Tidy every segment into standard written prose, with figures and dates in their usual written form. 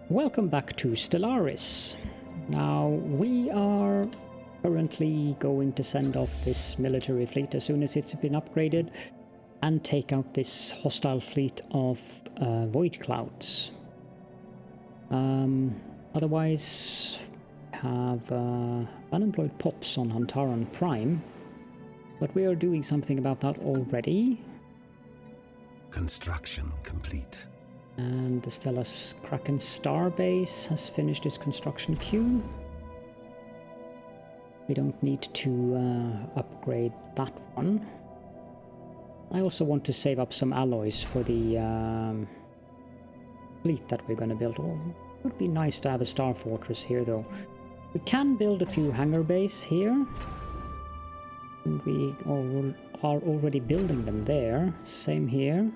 Welcome back to Stellaris. Now, we are currently going to send off this military fleet as soon as it's been upgraded and take out this hostile fleet of void clouds. Otherwise, have unemployed pops on Huntaran Prime, but we are doing something about that already. Construction complete. And the Stellaris Kraken Starbase has finished its construction queue. We don't need to upgrade that one. I also want to save up some alloys for the fleet that we're going to build. Oh, it would be nice to have a Star Fortress here, though. We can build a few hangar bays here. And we are already building them there. Same here.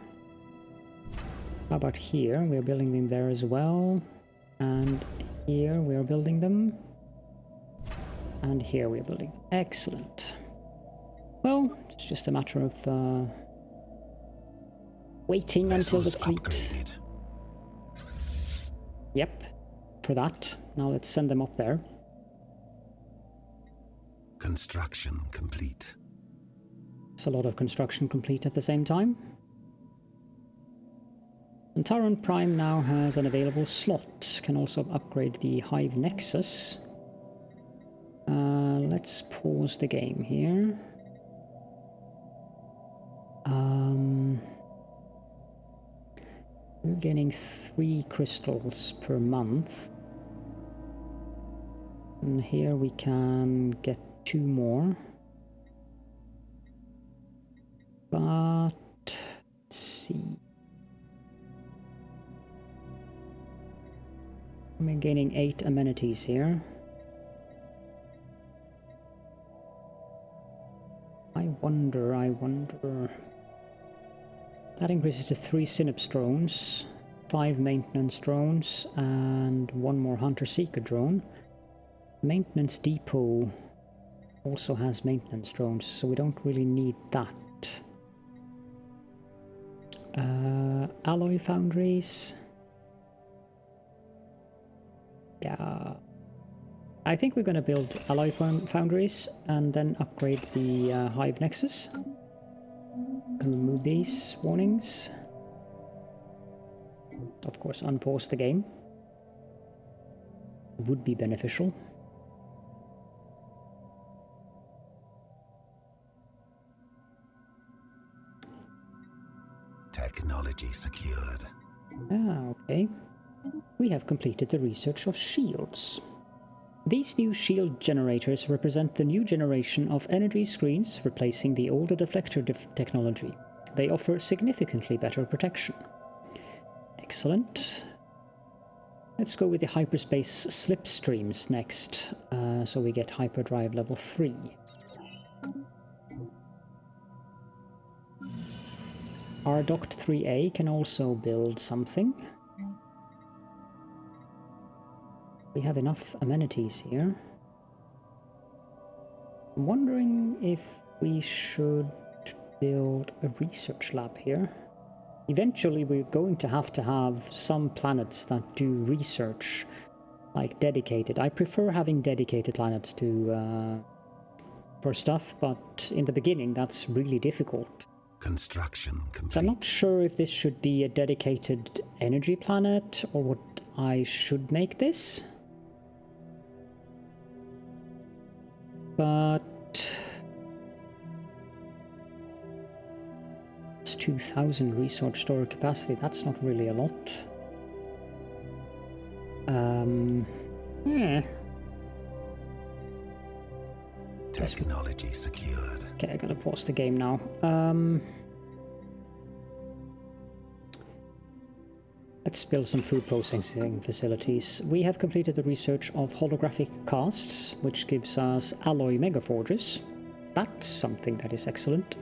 How about here? We're building them there as well. And here we are building them. And here we're building them. Excellent. Well, it's just a matter of waiting until the fleet... Upgraded. Yep, for that. Now let's send them up there. Construction complete. It's a lot of construction complete at the same time. And Taran Prime now has an available slot. Can also upgrade the Hive Nexus. Let's pause the game here. We're getting 3 crystals per month. And here we can get 2 more. But let's see. We're gaining 8 amenities here. I wonder. That increases to 3 Synapse drones, 5 maintenance drones, and 1 more Hunter-Seeker drone. Maintenance depot also has maintenance drones, so we don't really need that. Alloy foundries. Yeah. I think we're going to build alloy foundries and then upgrade the Hive Nexus. Remove these warnings. Of course, unpause the game. Would be beneficial. Technology secured. Ah, okay. We have completed the research of shields. These new shield generators represent the new generation of energy screens, replacing the older deflector technology. They offer significantly better protection. Excellent. Let's go with the hyperspace slipstreams next, so we get hyperdrive level 3. Our Doct 3A can also build something. We have enough amenities here. I'm wondering if we should build a research lab here. Eventually we're going to have some planets that do research, like dedicated. I prefer having dedicated planets to for stuff, but in the beginning that's really difficult. Construction complete. So I'm not sure if this should be a dedicated energy planet or what I should make this. But it's 2,000 resource storage capacity. That's not really a lot. Yeah. Technology secured. Okay, I gotta pause the game now. Let's build some food processing facilities. We have completed the research of holographic casts, which gives us alloy megaforges. That's something that is excellent.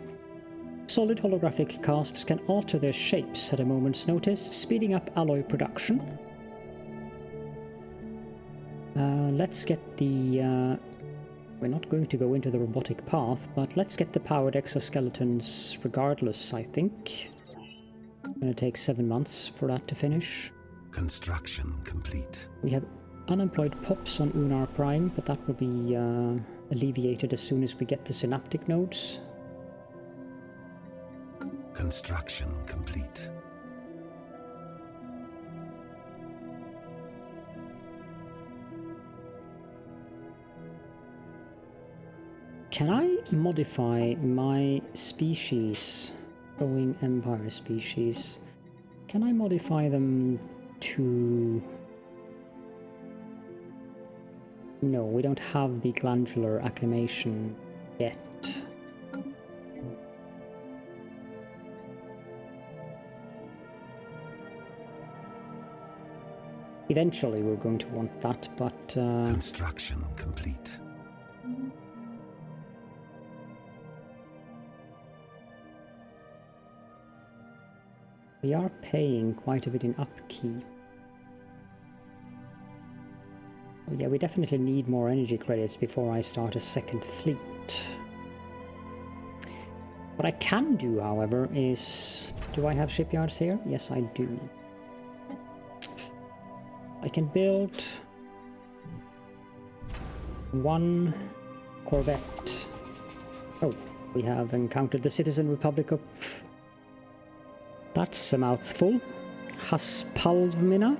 Solid holographic casts can alter their shapes at a moment's notice, speeding up alloy production. Let's get the... we're not going to go into the robotic path, but let's get the powered exoskeletons regardless, I think. It's going to take 7 months for that to finish. Construction complete. We have unemployed pops on Unar Prime, but that will be alleviated as soon as we get the synaptic nodes. Construction complete. Can I modify my species, growing empire species? Can I modify them to... No, we don't have the glandular acclimation yet. Eventually we're going to want that, but... Construction complete. We are paying quite a bit in upkeep. Yeah, we definitely need more energy credits before I start a second fleet. What I can do, however, is... Do I have shipyards here? Yes, I do. I can build one corvette. Oh, we have encountered the Citizen Republic of... That's a mouthful. Haspalvmina.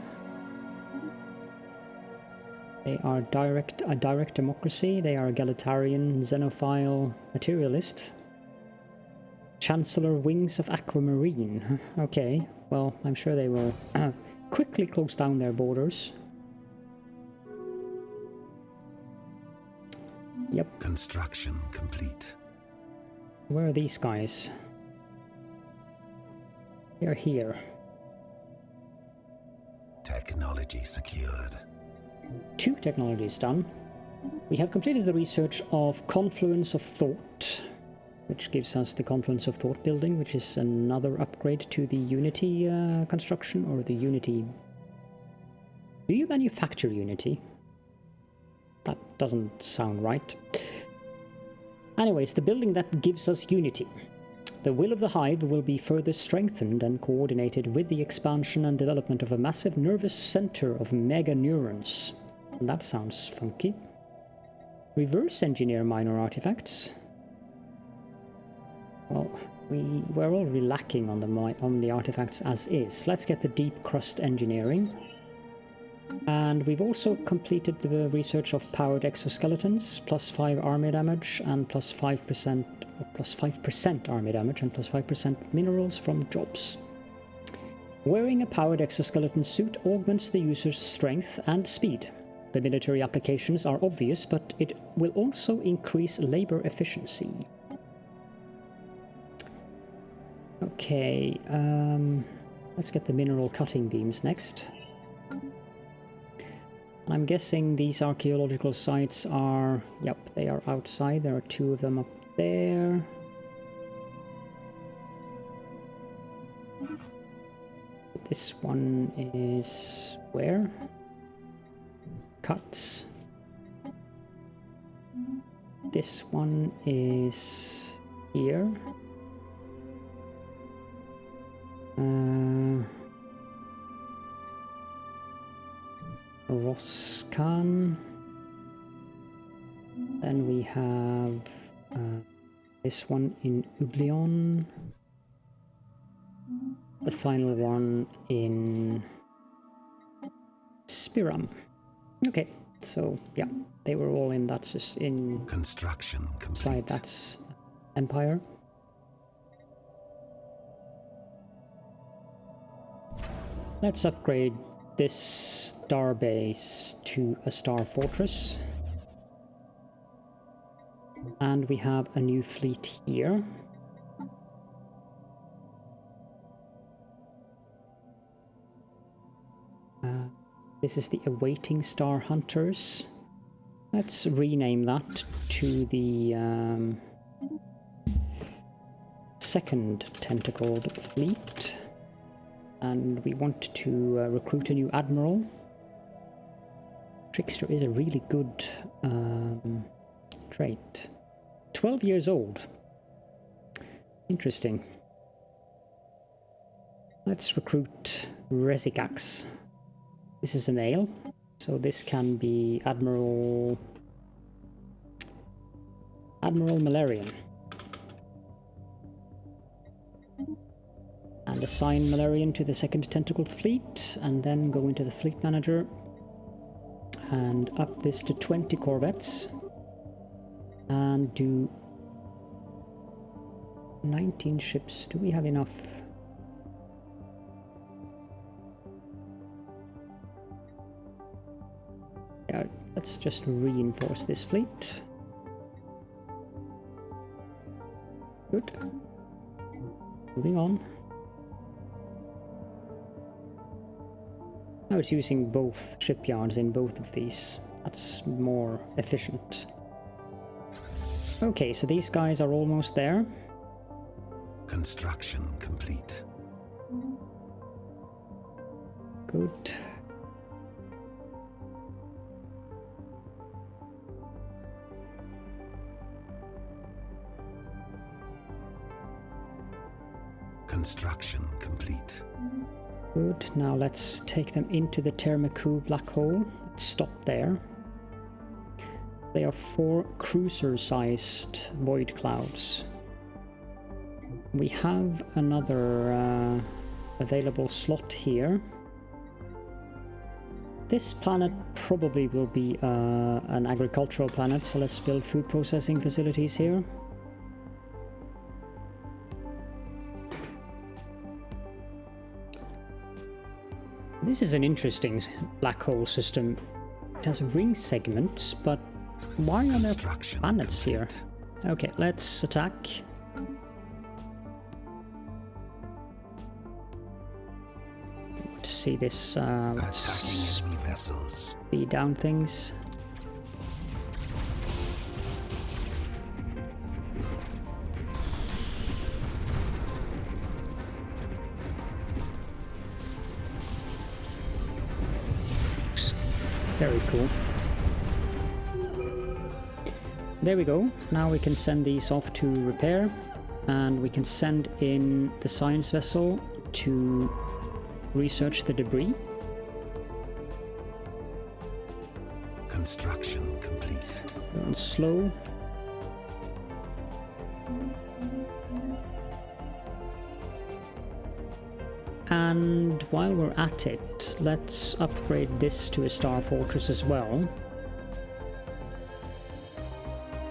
They are a direct democracy. They are egalitarian, xenophile, materialist. Chancellor Wings of Aquamarine. Okay, well, I'm sure they will quickly close down their borders. Yep. Construction complete. Where are these guys? They're here. Technology secured. 2 technologies done. We have completed the research of Confluence of Thought, which gives us the Confluence of Thought building, which is another upgrade to the Unity construction, or the Unity... Do you manufacture Unity? That doesn't sound right. Anyways, the building that gives us Unity. The will of the Hive will be further strengthened and coordinated with the expansion and development of a massive nervous center of mega neurons. That sounds funky. Reverse engineer minor artifacts. Well, we're already lacking on the artifacts as is. Let's get the deep crust engineering. And we've also completed the research of powered exoskeletons, +5 army damage and +5% army damage and +5% minerals from jobs. Wearing a powered exoskeleton suit augments the user's strength and speed. The military applications are obvious, but it will also increase labor efficiency. Okay, let's get the mineral cutting beams next. I'm guessing these archaeological sites are... Yep, they are outside. There are 2 of them up there. This one is... where? Cuts. This one is... here. Roskan. Then we have this one in Ublion. The final one in Spiram. Okay, so yeah, they were all in that in construction complete. Side that's Empire. Let's upgrade this starbase to a star fortress. And we have a new fleet here. This is the Awaiting Star Hunters. Let's rename that to the second tentacled fleet. And we want to recruit a new admiral. Trickster is a really good trait. 12 years old. Interesting. Let's recruit Resikax. This is a male, so this can be Admiral Malarian. And assign Malarian to the second tentacled fleet, and then go into the fleet manager and up this to 20 corvettes and do 19 ships. Do we have enough? Yeah, let's just reinforce this fleet. Good. Moving on. Now it's using both shipyards in both of these. That's more efficient. Okay, so these guys are almost there. Construction complete. Good. Construction complete. Good. Now let's take them into the Termaku black hole. Let's stop there. They are 4 cruiser-sized void clouds. We have another available slot here. This planet probably will be an agricultural planet, so let's build food processing facilities here. This is an interesting black hole system. It has ring segments, but why are there planets here? Okay, let's attack. To see this, let's speed down things. Very cool. There we go. Now we can send these off to repair, and we can send in the science vessel to research the debris. Construction complete. Going slow. And while we're at it, let's upgrade this to a star fortress as well.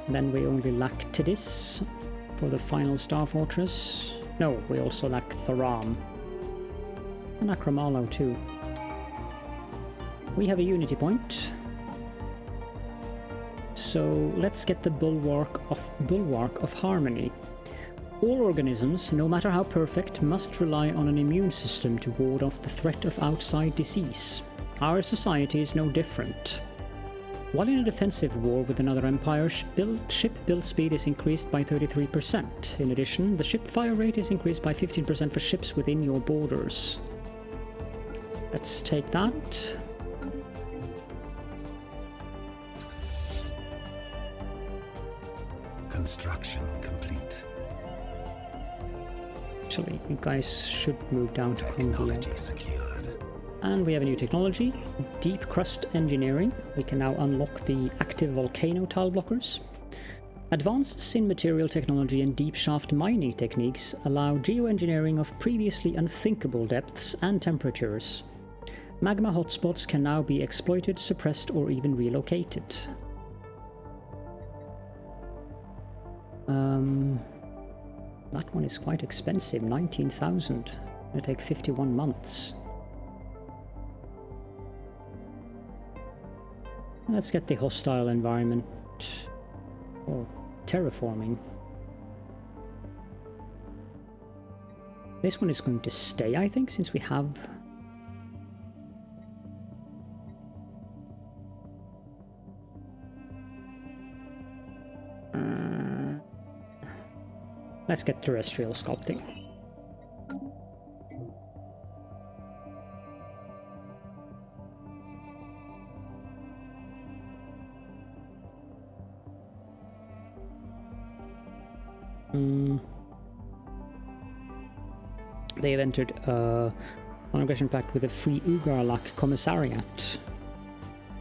Then we only lack Tidis for the final star fortress. No, we also lack Tharam. And Akramalo too. We have a unity point. So let's get the Bulwark of Harmony. All organisms, no matter how perfect, must rely on an immune system to ward off the threat of outside disease. Our society is no different. While in a defensive war with another empire, ship build speed is increased by 33%. In addition, the ship fire rate is increased by 15% for ships within your borders. Let's take that. Construction complete. Actually, you guys should move down to Technology secured. And we have a new technology, Deep Crust Engineering. We can now unlock the active volcano tile blockers. Advanced synmaterial technology and deep shaft mining techniques allow geoengineering of previously unthinkable depths and temperatures. Magma hotspots can now be exploited, suppressed, or even relocated. That one is quite expensive, 19,000. It'll take 51 months. Let's get the hostile environment or terraforming. This one is going to stay, I think, since we have... Let's get terrestrial sculpting. They have entered a Non-aggression pact with the Free Ugarlak Commissariat.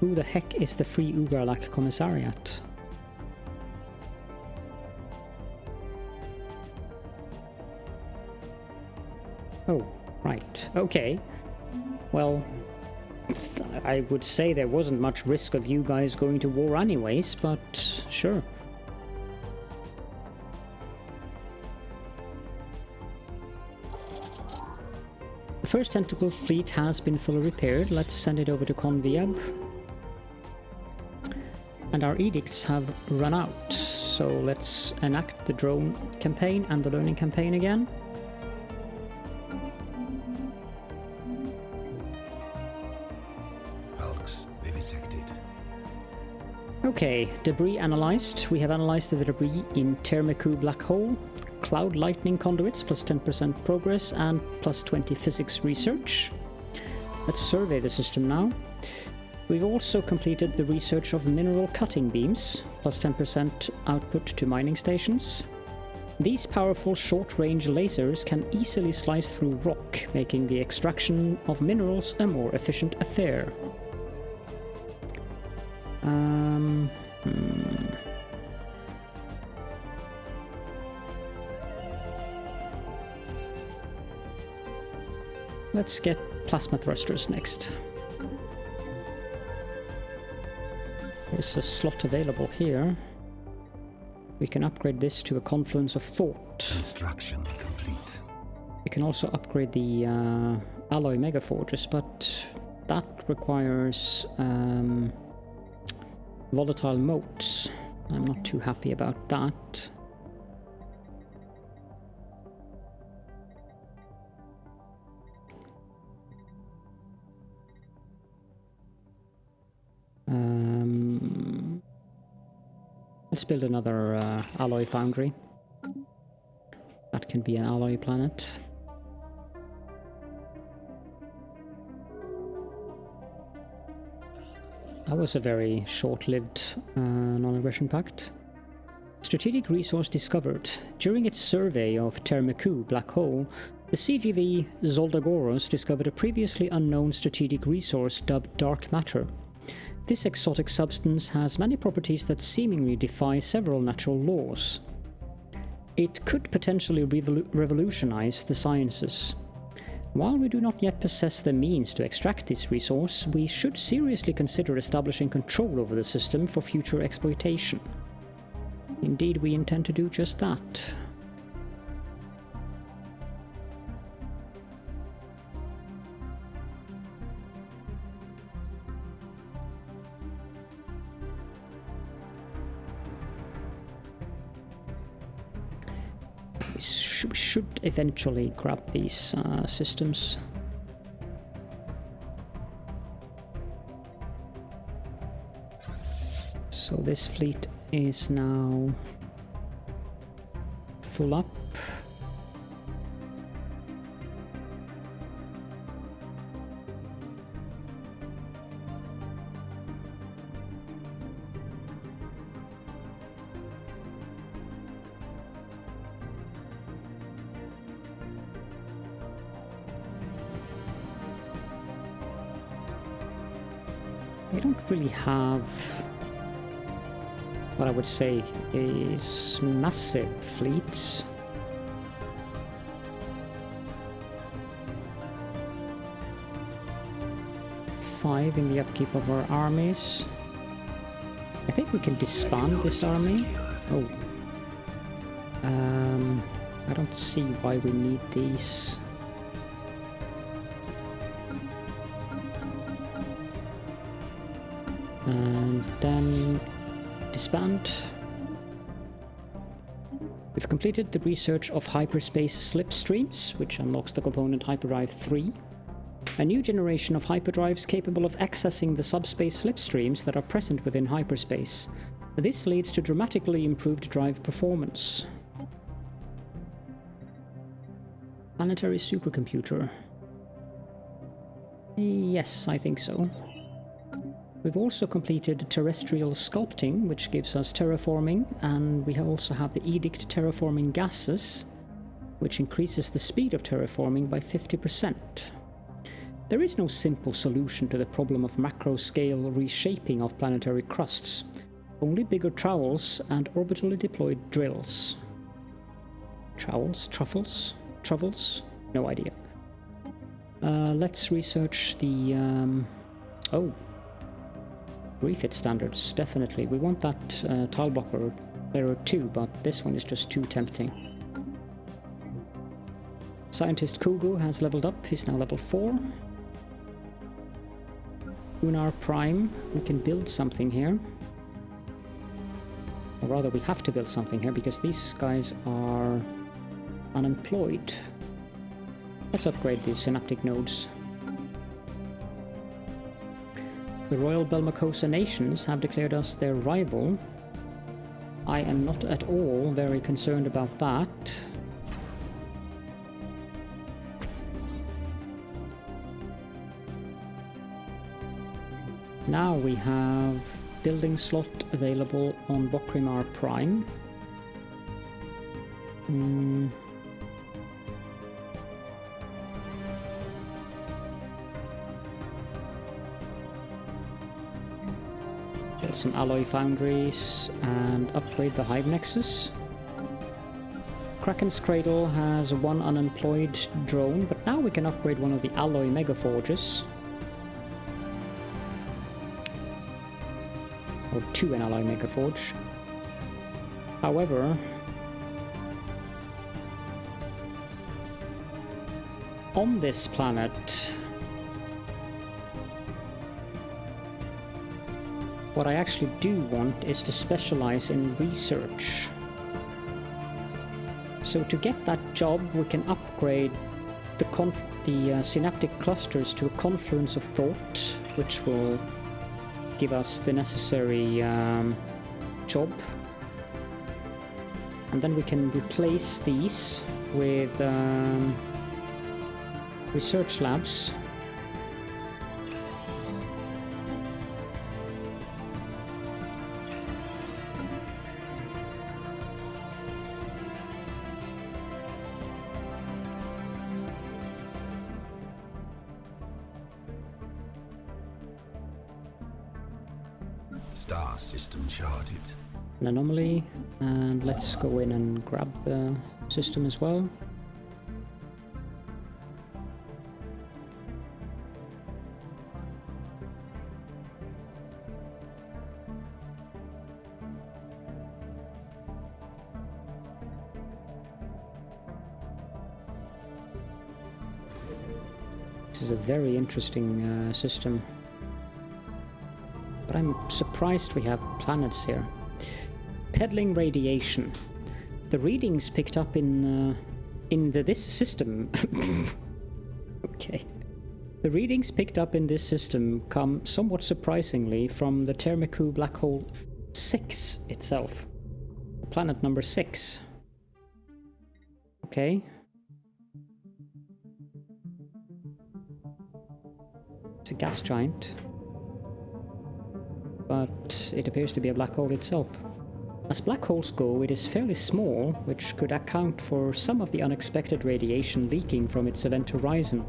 Who the heck is the Free Ugarlak Commissariat? Oh, right. Okay. Well, I would say there wasn't much risk of you guys going to war anyways, but sure. The first tentacle fleet has been fully repaired. Let's send it over to Conviab. And our edicts have run out, so let's enact the drone campaign and the learning campaign again. Okay, debris analyzed. We have analyzed the debris in Termeku Black Hole, Cloud Lightning Conduits, plus 10% progress and plus 20 physics research. Let's survey the system now. We've also completed the research of mineral cutting beams, plus 10% output to mining stations. These powerful short-range lasers can easily slice through rock, making the extraction of minerals a more efficient affair. Let's get plasma thrusters next. There's a slot available here. We can upgrade this to a confluence of thought. Construction complete. We can also upgrade the alloy megaforges, but that requires volatile motes. I'm not too happy about that. Let's build another alloy foundry. That can be an alloy planet. That was a very short-lived non-aggression pact. Strategic resource discovered. During its survey of Termeku Black Hole, the CGV Zoldagoros discovered a previously unknown strategic resource dubbed Dark Matter. This exotic substance has many properties that seemingly defy several natural laws. It could potentially revolutionize the sciences. While we do not yet possess the means to extract this resource, we should seriously consider establishing control over the system for future exploitation. Indeed, we intend to do just that. We should eventually grab these systems. So this fleet is now full up. They don't really have what I would say is massive fleets. Five in the upkeep of our armies. I think we can disband this army. Oh. I don't see why we need these. And then disband. We've completed the research of hyperspace slipstreams, which unlocks the component Hyperdrive 3. A new generation of hyperdrives capable of accessing the subspace slipstreams that are present within hyperspace. This leads to dramatically improved drive performance. Planetary supercomputer. Yes, I think so. We've also completed terrestrial sculpting, which gives us terraforming, and we also have the Edict terraforming gases, which increases the speed of terraforming by 50%. There is no simple solution to the problem of macro-scale reshaping of planetary crusts. Only bigger trowels and orbitally deployed drills. Trowels? Truffles? Truffles? No idea. Let's research the... oh. Refit standards, definitely. We want that tile blocker layer 2, but this one is just too tempting. Scientist Kugu has leveled up, he's now level 4. Lunar Prime, we can build something here. Or rather, we have to build something here because these guys are unemployed. Let's upgrade these synaptic nodes. The Royal Belmacosa nations have declared us their rival. I am not at all very concerned about that. Now we have building slot available on Bokrimar Prime. Build some alloy foundries and upgrade the Hive Nexus. Kraken's Cradle has one unemployed drone, but now we can upgrade one of the alloy megaforges. Or to an alloy megaforge. However, on this planet, what I actually do want is to specialize in research. So to get that job, we can upgrade the synaptic clusters to a confluence of thought, which will give us the necessary job. And then we can replace these with research labs. Star system charted. An anomaly, and let's go in and grab the system as well. This is a very interesting system. But I'm surprised we have planets here. Peddling radiation. The readings picked up in this system. Okay. The readings picked up in this system come somewhat surprisingly from the Termiku Black Hole 6 itself. Planet number 6. Okay. It's a gas giant. But it appears to be a black hole itself. As black holes go, it is fairly small, which could account for some of the unexpected radiation leaking from its event horizon.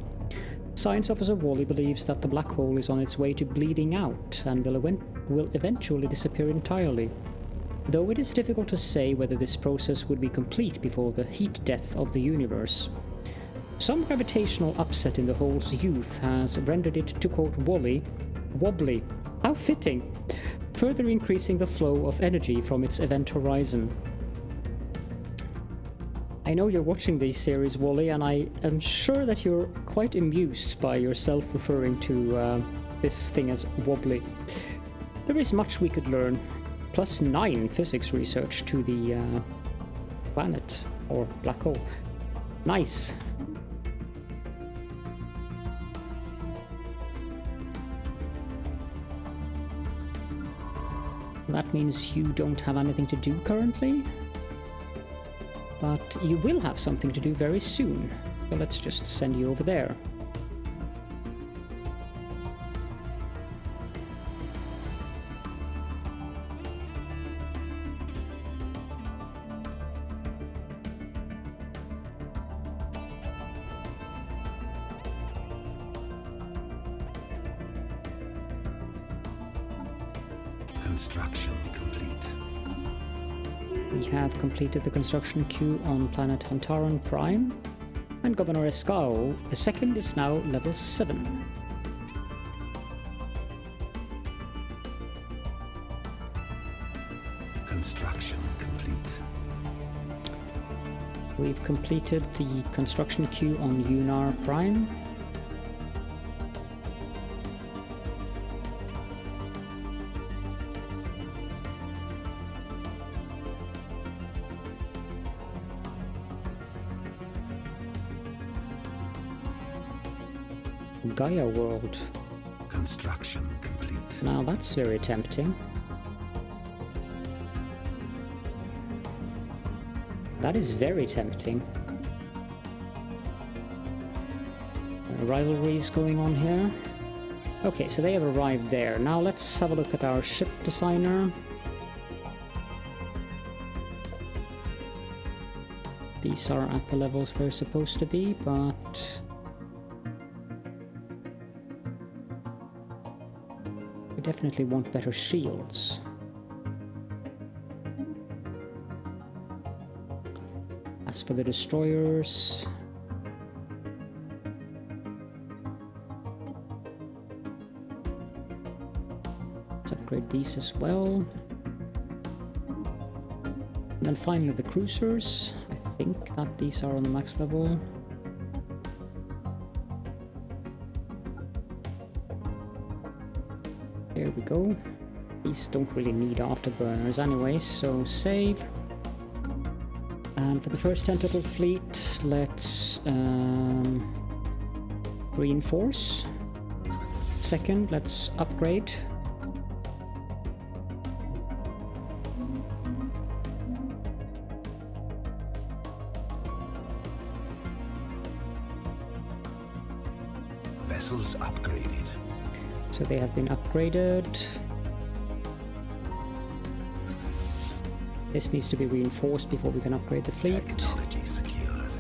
Science Officer Wally believes that the black hole is on its way to bleeding out and will eventually disappear entirely, though it is difficult to say whether this process would be complete before the heat death of the universe. Some gravitational upset in the hole's youth has rendered it, to quote Wally, wobbly. How fitting! Further increasing the flow of energy from its event horizon. I know you're watching these series, Wally, and I am sure that you're quite amused by yourself referring to this thing as wobbly. There is much we could learn. +9 physics research to the planet, or black hole. Nice! That means you don't have anything to do currently, but you will have something to do very soon, so let's just send you over there. Construction complete. We have completed the construction queue on planet Hantaran Prime, and Governor Escao II is now level 7. Construction complete. We've completed the construction queue on Unar Prime. Gaia World. Construction complete. Now that's very tempting. That is very tempting. Rivalries going on here. Okay, so they have arrived there. Now let's have a look at our ship designer. These are at the levels they're supposed to be, but we definitely want better shields. As for the destroyers, let's upgrade these as well. And then finally the cruisers. I think that these are on the max level. There we go. These don't really need afterburners anyway, so save. And for the first tentacle fleet, let's reinforce. Second, let's upgrade. Vessels upgraded. So they have been upgraded. This needs to be reinforced before we can upgrade the fleet. Technology secured.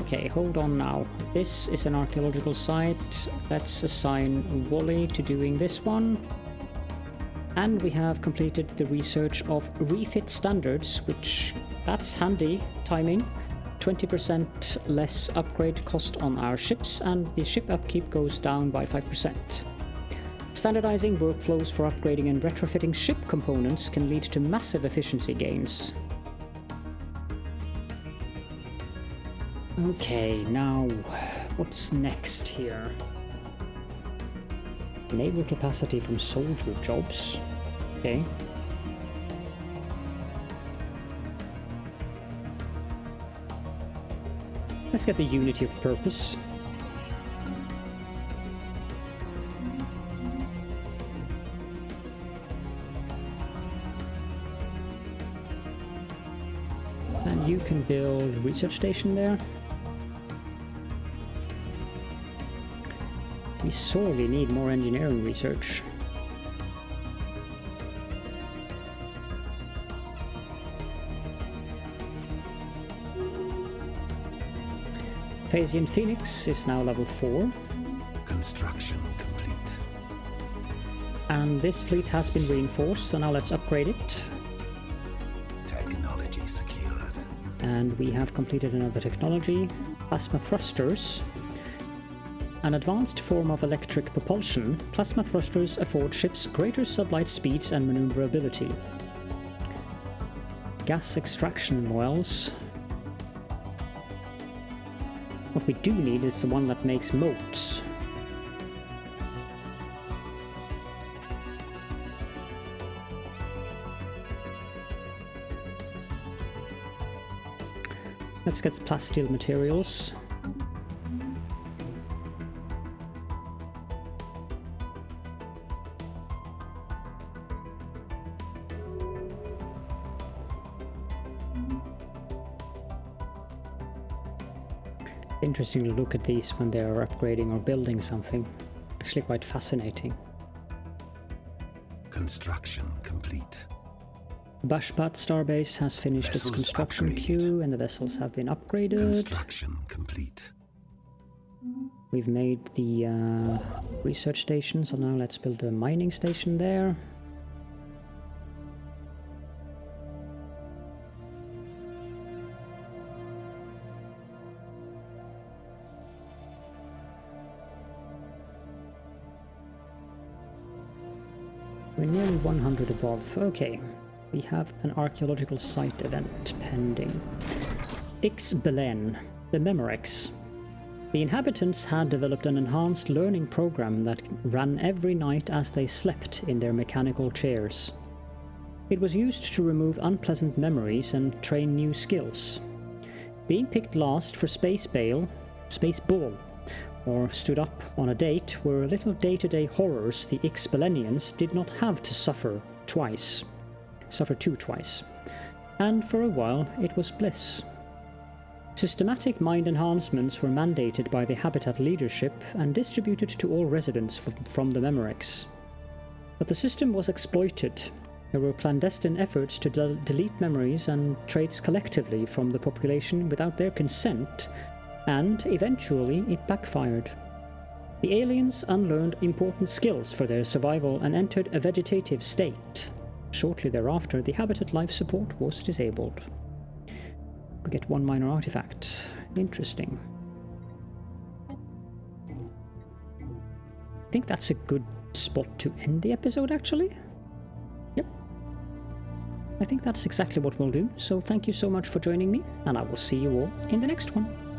Okay, hold on now. This is an archaeological site. Let's assign Wally to doing this one. And we have completed the research of refit standards, which that's handy timing. 20% less upgrade cost on our ships, and the ship upkeep goes down by 5%. Standardizing workflows for upgrading and retrofitting ship components can lead to massive efficiency gains. Okay, now what's next here? Naval capacity from soldier jobs. Okay. Let's get the unity of purpose. And you can build a research station there. We sorely need more engineering research. Phasian Phoenix is now level 4. Construction complete. And this fleet has been reinforced, so now let's upgrade it. Technology secured. And we have completed another technology, plasma thrusters. An advanced form of electric propulsion, plasma thrusters afford ships greater sublight speeds and maneuverability. Gas extraction wells. What we do need is the one that makes moats. Let's get plasteel materials. Interesting to look at these when they are upgrading or building something. Actually quite fascinating. Construction complete. Bashpat Starbase has finished its Vessels construction upgraded. queue and the vessels have been upgraded. Construction complete. We've made the research station, so now let's build a mining station there. We're nearly 100 above. Okay, we have an archaeological site event pending. Belen, the Memorex. The inhabitants had developed an enhanced learning program that ran every night as they slept in their mechanical chairs. It was used to remove unpleasant memories and train new skills. Being picked last for Space Ball, or stood up on a date were little day-to-day horrors the Belenians did not have to suffer to twice. And for a while it was bliss. Systematic mind enhancements were mandated by the Habitat leadership and distributed to all residents from the Memorex. But the system was exploited. There were clandestine efforts to delete memories and traits collectively from the population without their consent, and eventually it backfired. The aliens unlearned important skills for their survival and entered a vegetative state. Shortly thereafter, the Habitat life support was disabled. We get one minor artifact. Interesting. I think that's a good spot to end the episode, actually. Yep. I think that's exactly what we'll do, so thank you so much for joining me, and I will see you all in the next one.